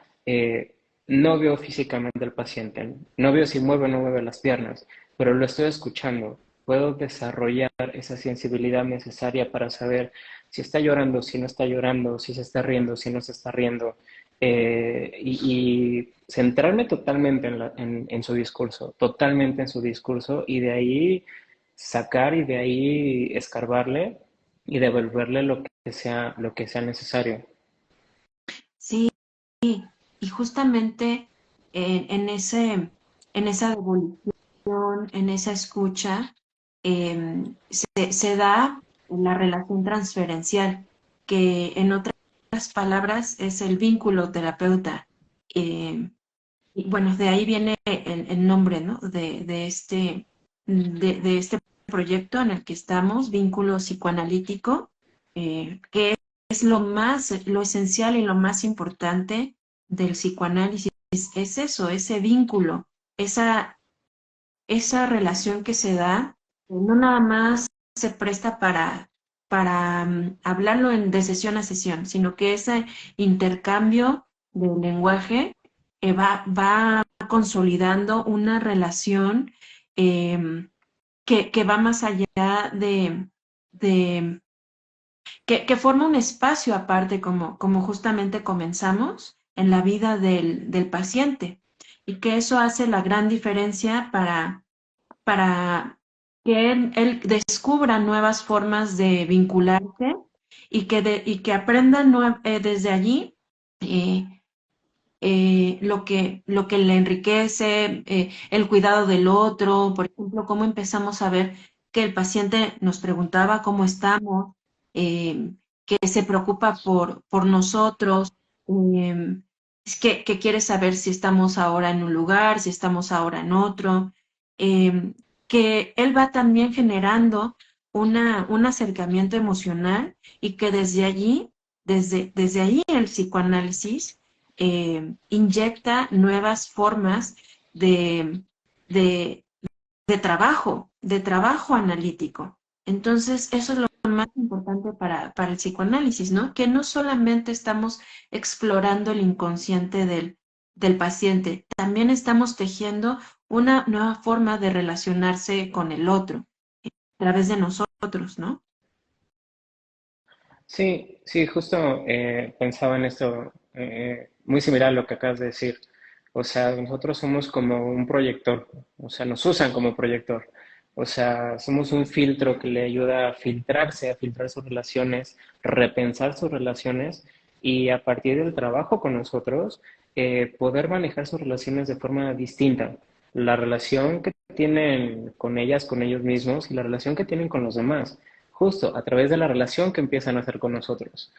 no veo físicamente al paciente, no veo si mueve o no mueve las piernas, pero lo estoy escuchando. Puedo desarrollar esa sensibilidad necesaria para saber si está llorando, si no está llorando, si se está riendo, si no se está riendo, y centrarme totalmente en su discurso, totalmente en su discurso, y de ahí sacar y de ahí escarbarle y devolverle lo que sea necesario. Sí, y justamente en esa devolución, en esa escucha, se da la relación transferencial, que en otras palabras es el vínculo terapeuta. Eh, y bueno, de ahí viene el nombre, ¿no? De este proyecto en el que estamos, vínculo psicoanalítico, que es lo esencial y lo más importante del psicoanálisis, es eso, ese vínculo, esa, esa relación que se da, no nada más se presta para hablarlo de sesión a sesión, sino que ese intercambio del lenguaje va consolidando una relación eh, que va más allá de que forma un espacio aparte, como justamente comenzamos en la vida del paciente, y que eso hace la gran diferencia para que él descubra nuevas formas de vincularse y que aprenda desde allí eh, lo que le enriquece, el cuidado del otro, por ejemplo, cómo empezamos a ver que el paciente nos preguntaba cómo estamos, eh, que se preocupa por nosotros, eh, que quiere saber si estamos ahora en un lugar, si estamos ahora en otro, que él va también generando un acercamiento emocional y que desde allí, desde ahí el psicoanálisis inyecta nuevas formas de, de, de trabajo analítico. Entonces, eso es lo más importante para el psicoanálisis, ¿no? Que no solamente estamos explorando el inconsciente del paciente, también estamos tejiendo una nueva forma de relacionarse con el otro a través de nosotros, ¿no? Sí, sí, justo pensaba en esto, muy similar a lo que acabas de decir. O sea, nosotros somos como un proyector, o sea, nos usan como proyector. O sea, somos un filtro que le ayuda a filtrar sus relaciones, repensar sus relaciones y a partir del trabajo con nosotros, poder manejar sus relaciones de forma distinta. La relación que tienen con ellas, con ellos mismos y la relación que tienen con los demás justo a través de la relación que empiezan a hacer con nosotros.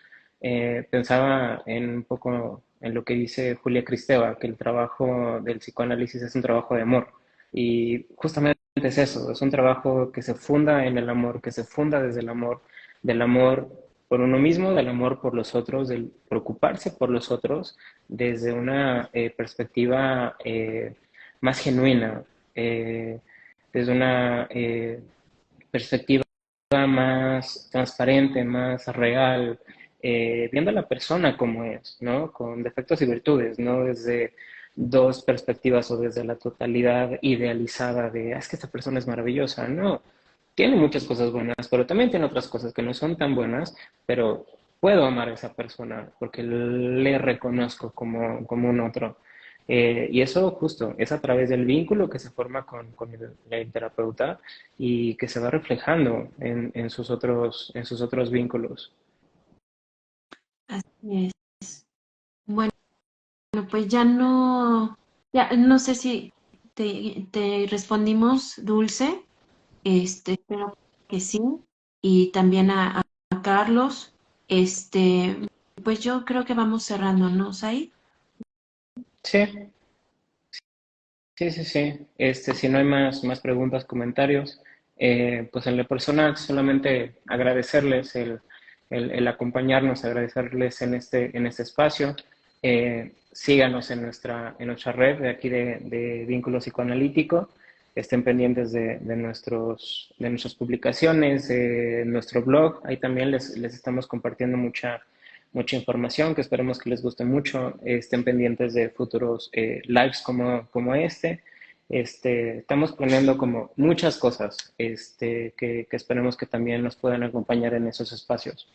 Pensaba en un poco en lo que dice Julia Kristeva, que el trabajo del psicoanálisis es un trabajo de amor. Y justamente es eso, es un trabajo que se funda en el amor, que se funda desde el amor, del amor por uno mismo, del amor por los otros, del preocuparse por los otros desde una perspectiva más genuina, desde una perspectiva más transparente, más real, viendo a la persona como es, ¿no? Con defectos y virtudes, no desde dos perspectivas o desde la totalidad idealizada de, "Ah, es que esta persona es maravillosa". No, tiene muchas cosas buenas, pero también tiene otras cosas que no son tan buenas, pero puedo amar a esa persona porque le reconozco como un otro. Y eso justo es a través del vínculo que se forma con el terapeuta y que se va reflejando en sus otros vínculos. Así es. Bueno, pues ya no sé si te respondimos, Dulce. Espero que sí. Y también a Carlos. Este, pues yo creo que vamos cerrando, ¿no, Said? Sí, sí, sí, sí. Si no hay más preguntas, comentarios, pues en lo personal solamente agradecerles el acompañarnos, agradecerles en este espacio. Síganos en nuestra red de aquí de Vínculo Psicoanalítico. Estén pendientes de nuestras publicaciones, de nuestro blog. Ahí también les estamos compartiendo mucha información que esperemos que les guste mucho. Estén pendientes de futuros lives como este. Estamos planeando como muchas cosas que esperemos que también nos puedan acompañar en esos espacios.